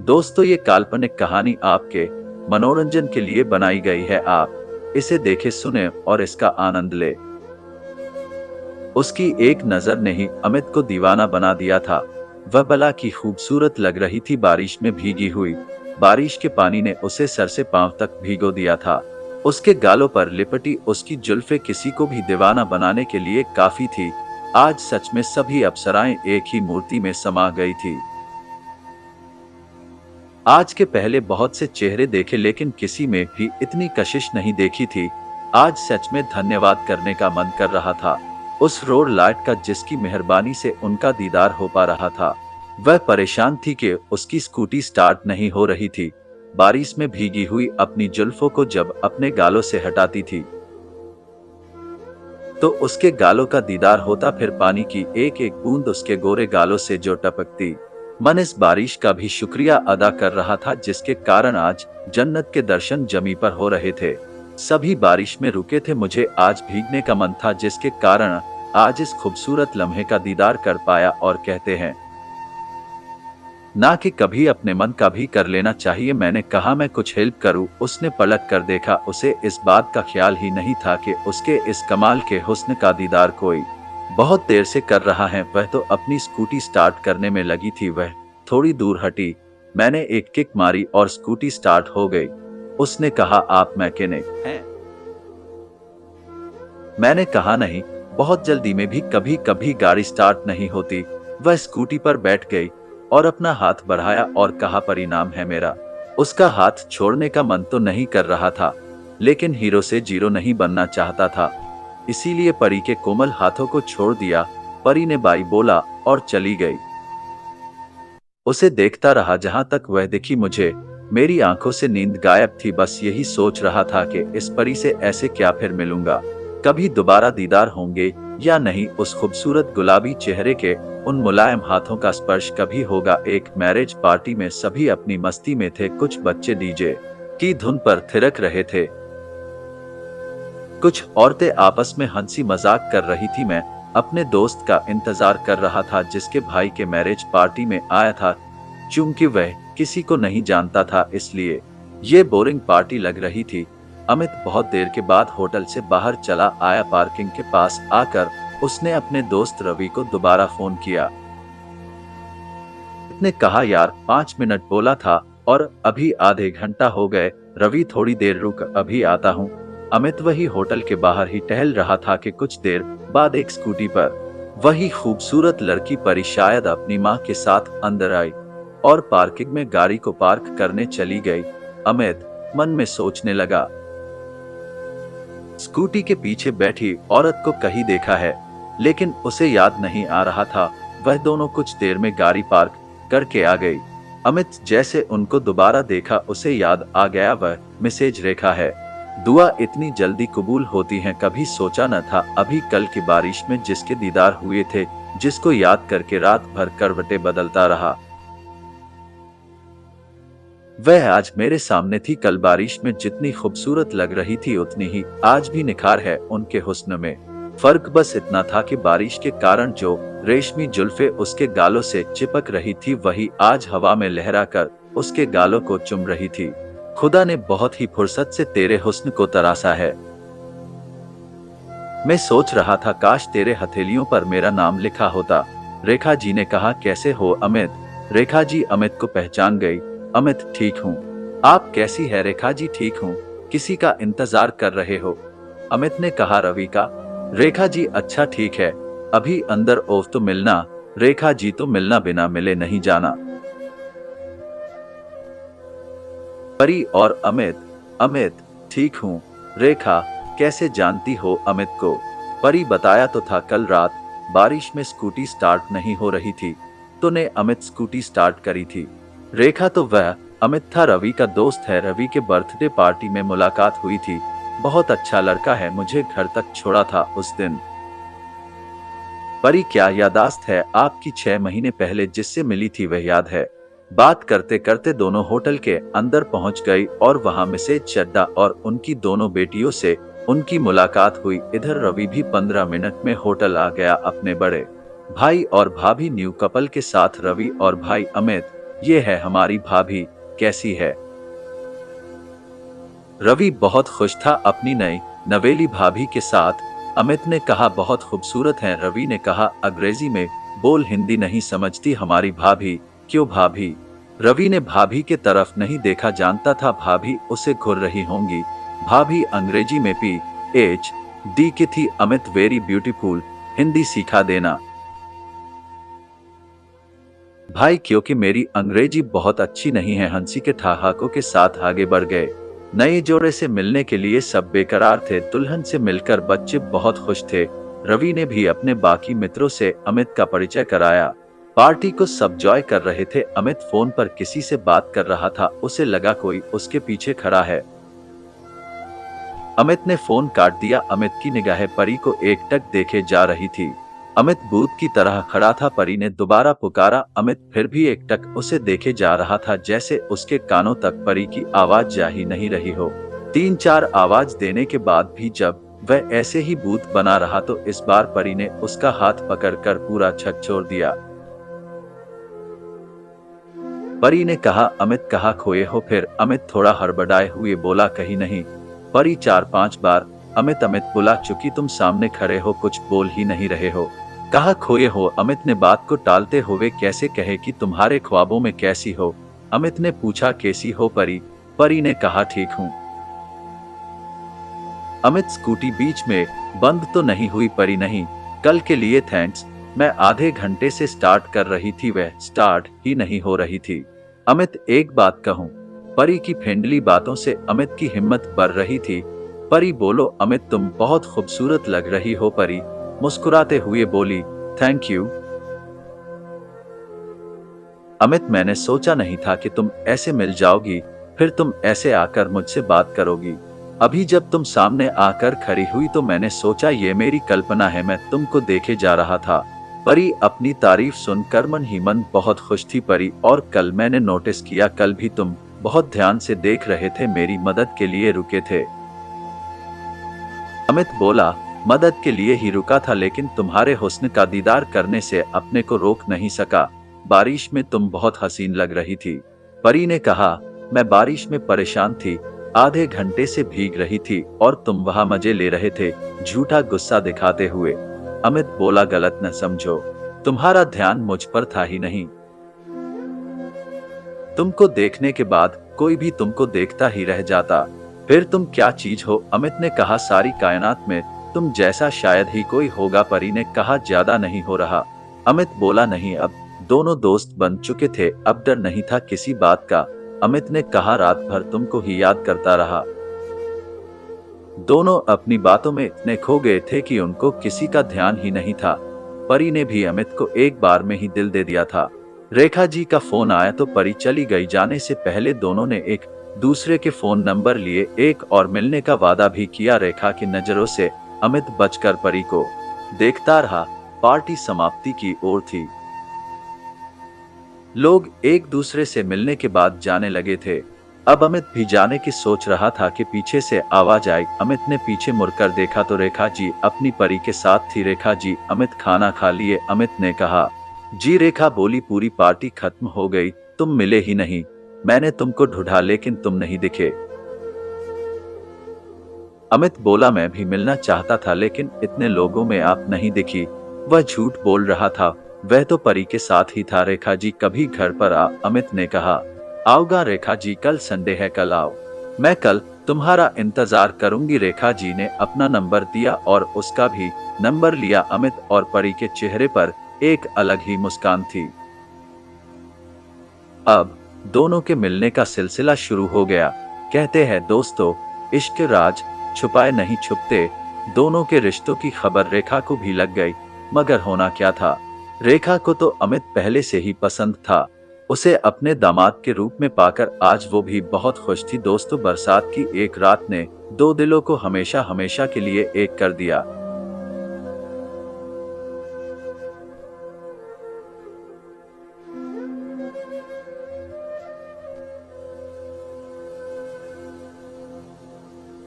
दोस्तों, ये काल्पनिक कहानी आपके मनोरंजन के लिए बनाई गई है। आप इसे देखें, सुने और इसका आनंद ले। उसकी एक नजर ने ही अमित को दीवाना बना दिया था। वह भला की खूबसूरत लग रही थी, बारिश में भीगी हुई। बारिश के पानी ने उसे सर से पांव तक भिगो दिया था। उसके गालों पर लिपटी उसकी जुल्फें किसी को भी दीवाना बनाने के लिए काफी थी। आज सच में सभी अप्सराएं एक ही मूर्ति में समा गई थी। आज के पहले बहुत से चेहरे देखे, लेकिन किसी में भी इतनी कशिश नहीं देखी थी। आज सच में धन्यवाद करने का मन कर रहा था उस रोड लाइट का, जिसकी मेहरबानी से उनका दीदार हो पा रहा था। वह परेशान थी कि उसकी स्कूटी स्टार्ट नहीं हो रही थी। बारिश में भीगी हुई अपनी जुल्फों को जब अपने गालों से हटाती थी तो उसके गालों का दीदार होता, फिर पानी की एक एक बूंद उसके गोरे गालों से जो टपकती। मन इस बारिश का भी शुक्रिया अदा कर रहा था, जिसके कारण आज जन्नत के दर्शन जमी पर हो रहे थे। सभी बारिश में रुके थे, मुझे आज भीगने का मन था, जिसके कारण आज इस खूबसूरत लम्हे का दीदार कर पाया। और कहते हैं ना कि कभी अपने मन का भी कर लेना चाहिए। मैंने कहा मैं कुछ हेल्प करूं। उसने पलट कर देखा, उसे इस बात का ख्याल ही नहीं था कि उसके इस कमाल के हुस्न का दीदार कोई बहुत देर से कर रहा है। वह तो अपनी स्कूटी स्टार्ट करने में लगी थी। वह थोड़ी दूर हटी, मैंने एक किक मारी और स्कूटी स्टार्ट हो गई। उसने कहा, आप मैकेनिक हैं? मैंने कहा नहीं, बहुत जल्दी में भी कभी कभी गाड़ी स्टार्ट नहीं होती। वह स्कूटी पर बैठ गई और अपना हाथ बढ़ाया और कहा, परिणाम है मेरा। उसका हाथ छोड़ने का मन तो नहीं कर रहा था, लेकिन हीरो से जीरो नहीं बनना चाहता था, इसीलिए परी के कोमल हाथों को छोड़ दिया। परी ने बाई बोला और चली गई। उसे देखता रहा जहां तक वह दिखी। मुझे मेरी आंखों से नींद गायब थी। बस यही सोच रहा था कि इस परी से ऐसे क्या फिर मिलूंगा, कभी दोबारा दीदार होंगे या नहीं। उस खूबसूरत गुलाबी चेहरे के उन मुलायम हाथों का स्पर्श कभी होगा। एक मैरिज पार्टी में सभी अपनी मस्ती में थे। कुछ बच्चे डीजे की धुन पर थिरक रहे थे, कुछ औरतें आपस में हंसी मजाक कर रही थी। मैं अपने दोस्त का इंतजार कर रहा था, जिसके भाई के मैरिज पार्टी में आया था। चूंकि वह किसी को नहीं जानता था, इसलिए ये बोरिंग पार्टी लग रही थी। अमित बहुत देर के बाद होटल से बाहर चला आया। पार्किंग के पास आकर उसने अपने दोस्त रवि को दोबारा फोन किया। ने कहा, यार 5 मिनट बोला था और अभी आधे घंटा हो गए। रवि, थोड़ी देर रुक, अभी आता हूँ। अमित वही होटल के बाहर ही टहल रहा था कि कुछ देर बाद एक स्कूटी पर वही खूबसूरत लड़की परी शायद अपनी माँ के साथ अंदर आई और पार्किंग में गाड़ी को पार्क करने चली गई। अमित मन में सोचने लगा, स्कूटी के पीछे बैठी औरत को कहीं देखा है, लेकिन उसे याद नहीं आ रहा था। वह दोनों कुछ देर में गाड़ी पार्क करके आ गई। अमित जैसे उनको दोबारा देखा, उसे याद आ गया, वह मैसेज रेखा है। दुआ इतनी जल्दी कबूल होती है, कभी सोचा न था। अभी कल की बारिश में जिसके दीदार हुए थे, जिसको याद करके रात भर करवटें बदलता रहा, वह आज मेरे सामने थी। कल बारिश में जितनी खूबसूरत लग रही थी, उतनी ही आज भी निखार है उनके हुस्न में। फर्क बस इतना था कि बारिश के कारण जो रेशमी जुल्फे उसके गालों से चिपक रही थी, वही आज हवा में लहराकर उसके गालों को चुम रही थी। खुदा ने बहुत ही फुर्सत से तेरे हुस्न को तराशा है। मैं सोच रहा था, काश तेरे हथेलियों पर मेरा नाम लिखा होता। रेखा जी ने कहा, कैसे हो अमित? रेखा जी अमित को पहचान गई। अमित, ठीक हूँ, आप कैसी है? रेखा जी, ठीक हूँ, किसी का इंतजार कर रहे हो? अमित ने कहा, रवि का। रेखा जी, अच्छा ठीक है, अभी अंदर ओफ तो मिलना। रेखा जी, तो मिलना, बिना मिले नहीं जाना। परी और अमित। अमित, ठीक हूँ। रेखा, कैसे जानती हो अमित को? परी, बताया तो था, कल रात बारिश में स्कूटी स्टार्ट नहीं हो रही थी, तो ने अमित स्कूटी स्टार्ट करी थी। रेखा, तो वह अमित था, रवि का दोस्त है। रवि के बर्थडे पार्टी में मुलाकात हुई थी, बहुत अच्छा लड़का है, मुझे घर तक छोड़ा था उस दिन। परी, क्या यादाश्त है आपकी? 6 महीने पहले जिससे मिली थी वह याद है? बात करते करते दोनों होटल के अंदर पहुंच गई और वहां मिसेज चड्डा और उनकी दोनों बेटियों से उनकी मुलाकात हुई। इधर रवि भी 15 मिनट में होटल आ गया अपने बड़े भाई और भाभी न्यू कपल के साथ। रवि और भाई अमित ये है हमारी भाभी, कैसी है? रवि बहुत खुश था अपनी नई नवेली भाभी के साथ। अमित ने कहा बहुत खूबसूरत हैं। रवि ने कहा अंग्रेजी में बोल, हिंदी नहीं समझती हमारी भाभी। क्यों भाभी? रवि ने भाभी के तरफ नहीं देखा, जानता था भाभी उसे घूर रही होंगी। भाभी अंग्रेजी में PhD की थी। अमित वेरी ब्यूटीफुल, हिंदी सिखा देना भाई, क्योंकि मेरी अंग्रेजी बहुत अच्छी नहीं है। हंसी के ठहाकों के साथ आगे बढ़ गए। नए जोड़े से मिलने के लिए सब बेकरार थे। दुल्हन से मिलकर बच्चे बहुत खुश थे। रवि ने भी अपने बाकी मित्रों से अमित का परिचय कराया। पार्टी को सब जॉय कर रहे थे। अमित फोन पर किसी से बात कर रहा था। उसे लगा कोई उसके पीछे खड़ा है। अमित ने फोन काट दिया। अमित की निगाहें परी को एकटक देखे जा रही थी। अमित भूत की तरह खड़ा था। परी ने दोबारा पुकारा। अमित फिर भी एकटक उसे देखे जा रहा था, जैसे उसके कानों तक परी की आवाज जा ही नहीं रही हो। 3-4 आवाज देने के बाद भी जब वह ऐसे ही भूत बना रहा तो इस बार परी ने उसका हाथ पकड़कर पूरा झकझोर दिया। परी ने कहा, अमित कहाँ खोए हो? फिर अमित थोड़ा हड़बड़ाए हुए बोला, कहीं नहीं। परी 4-5 बार अमित अमित बुला चुकी। तुम सामने खड़े हो, कुछ बोल ही नहीं रहे हो। कहाँ खोए हो? अमित ने बात को टालते हुए कैसे कहे कि तुम्हारे ख्वाबों में कैसी हो? अमित ने पूछा, कैसी हो परी? परी ने कहा, ठीक हूँ। अमित स्कूटी बीच में बंद तो नहीं हुई? परी, नहीं, कल के लिए थैंक्स। मैं आधे घंटे से स्टार्ट कर रही थी, वह स्टार्ट ही नहीं हो रही थी। अमित, एक बात कहूँ? परी की फेंडली बातों से अमित की हिम्मत बढ़ रही थी। परी, बोलो। अमित, तुम बहुत खूबसूरत लग रही हो। परी मुस्कुराते हुए बोली, थैंक यू। अमित, मैंने सोचा नहीं था कि तुम ऐसे मिल जाओगी, फिर तुम ऐसे आकर मुझसे बात करोगी। अभी जब तुम सामने आकर खड़ी हुई तो मैंने सोचा ये मेरी कल्पना है। मैं तुमको देखे जा रहा था। परी अपनी तारीफ सुनकर मन ही मन बहुत खुश थी। परी, और कल मैंने नोटिस किया, कल भी तुम बहुत ध्यान से देख रहे थे, मेरी मदद के लिए रुके थे। अमित बोला, मदद के लिए ही रुका था, लेकिन तुम्हारे हुस्न का दीदार करने से अपने को रोक नहीं सका। बारिश में तुम बहुत हसीन लग रही थी। परी ने कहा, मैं बारिश में परेशान थी, आधे घंटे से भीग रही थी और तुम वहां मजे ले रहे थे, झूठा गुस्सा दिखाते हुए। अमित बोला, गलत न समझो, तुम्हारा ध्यान मुझ पर था ही नहीं। तुमको देखने के बाद कोई भी तुमको देखता ही रह जाता। फिर तुम क्या चीज हो? अमित ने कहा, सारी कायनात में तुम जैसा शायद ही कोई होगा। परी ने कहा, ज्यादा नहीं हो रहा? अमित बोला, नहीं, अब दोनों दोस्त बन चुके थे, अब डर नहीं था किसी बात का। अमित ने कहा, रात भर तुमको ही याद करता रहा। दोनों अपनी बातों में इतने खो गए थे कि उनको किसी का ध्यान ही नहीं था। परी ने भी अमित को एक बार में ही दिल दे दिया था। रेखा जी का फोन आया तो परी चली गई। जाने से पहले दोनों ने एक दूसरे के फोन नंबर लिए, एक और मिलने का वादा भी किया। रेखा की नजरों से अमित बचकर परी को देखता रहा। पार्टी समाप्ति की ओर थी। लोग एक दूसरे से मिलने के बाद जाने लगे थे। अब अमित भी जाने की सोच रहा था कि पीछे से आवाज आई। अमित ने पीछे मुड़कर देखा तो रेखा जी अपनी परी के साथ थी। रेखा जी, अमित खाना खा लिए? अमित ने कहा, जी। रेखा बोली, पूरी पार्टी खत्म हो गई, तुम मिले ही नहीं। मैंने तुमको ढूंढा लेकिन तुम नहीं दिखे। अमित बोला, मैं भी मिलना चाहता था लेकिन इतने लोगों में आप नहीं दिखी। वह झूठ बोल रहा था, वह तो परी के साथ ही था। रेखा जी, कभी घर पर आ? अमित ने कहा, आऊंगा रेखा जी, कल संडे है, कल आओ, मैं कल तुम्हारा इंतजार करूंगी। रेखा जी ने अपना नंबर दिया और उसका भी नंबर लिया। अमित और परी के चेहरे पर एक अलग ही मुस्कान थी। अब दोनों के मिलने का सिलसिला शुरू हो गया। कहते हैं दोस्तों, इश्क राज छुपाए नहीं छुपते। दोनों के रिश्तों की खबर रेखा को भी लग गई, मगर होना क्या था, रेखा को तो अमित पहले से ही पसंद था। उसे अपने दामाद के रूप में पाकर आज वो भी बहुत खुश थी। दोस्तों, बरसात की एक रात ने दो दिलों को हमेशा हमेशा के लिए एक कर दिया।